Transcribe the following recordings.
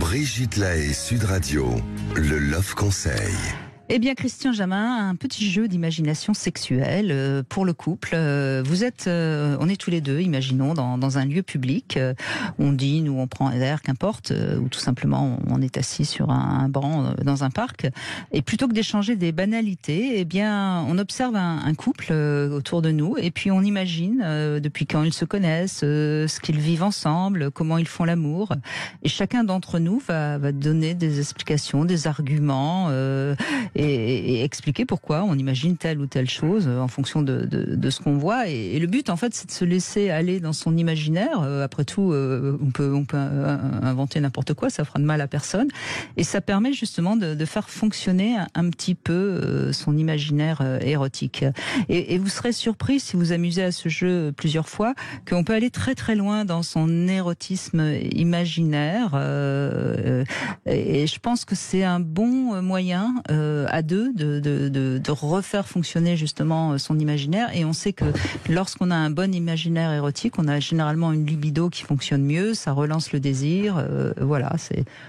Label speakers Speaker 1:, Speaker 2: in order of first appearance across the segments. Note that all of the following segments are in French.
Speaker 1: Brigitte Lahaie, Sud Radio, le Love Conseil.
Speaker 2: Eh bien, Christian Jamin, un petit jeu d'imagination sexuelle pour le couple. Vous êtes, on est tous les deux, imaginons, dans un lieu public. On dîne ou on prend un verre, qu'importe, ou tout simplement on est assis sur un banc dans un parc. Et plutôt que d'échanger des banalités, eh bien, on observe un couple autour de nous et puis on imagine depuis quand ils se connaissent, ce qu'ils vivent ensemble, comment ils font l'amour. Et chacun d'entre nous va donner des explications, des arguments. Et expliquer pourquoi on imagine telle ou telle chose en fonction de ce qu'on voit. Et le but, en fait, c'est de se laisser aller dans son imaginaire. Après tout, on peut inventer n'importe quoi, ça fera de mal à personne. Et ça permet justement de faire fonctionner un petit peu son imaginaire érotique. Et vous serez surpris, si vous amusez à ce jeu plusieurs fois, qu'on peut aller très très loin dans son érotisme imaginaire. Et je pense que c'est un bon moyen à deux de refaire fonctionner justement son imaginaire. Et on sait que lorsqu'on a un bon imaginaire érotique, on a généralement une libido qui fonctionne mieux, ça relance le désir. Voilà,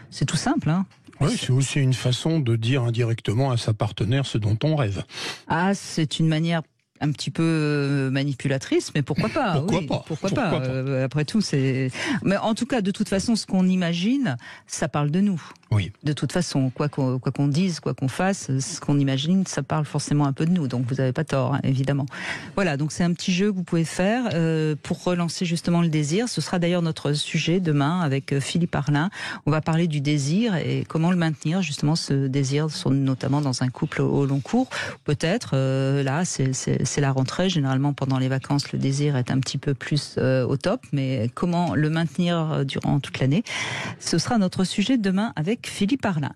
Speaker 2: c'est tout simple, hein.
Speaker 3: Oui, c'est aussi une façon de dire indirectement à sa partenaire ce dont on rêve.
Speaker 2: Ah, c'est une manière un petit peu manipulatrice, mais pourquoi pas? Pourquoi pas. Après tout, c'est. Mais en tout cas, de toute façon, ce qu'on imagine, ça parle de nous.
Speaker 3: Oui.
Speaker 2: De toute façon, quoi qu'on dise, quoi qu'on fasse, ce qu'on imagine, ça parle forcément un peu de nous. Donc vous n'avez pas tort, hein, évidemment. Voilà, donc c'est un petit jeu que vous pouvez faire pour relancer justement le désir. Ce sera d'ailleurs notre sujet demain avec Philippe Arlin. On va parler du désir et comment le maintenir, justement, ce désir, notamment dans un couple au long cours. Peut-être, là, c'est la rentrée. Généralement, pendant les vacances, le désir est un petit peu plus au top. Mais comment le maintenir durant toute l'année? Ce sera notre sujet demain avec Philippe Arlin.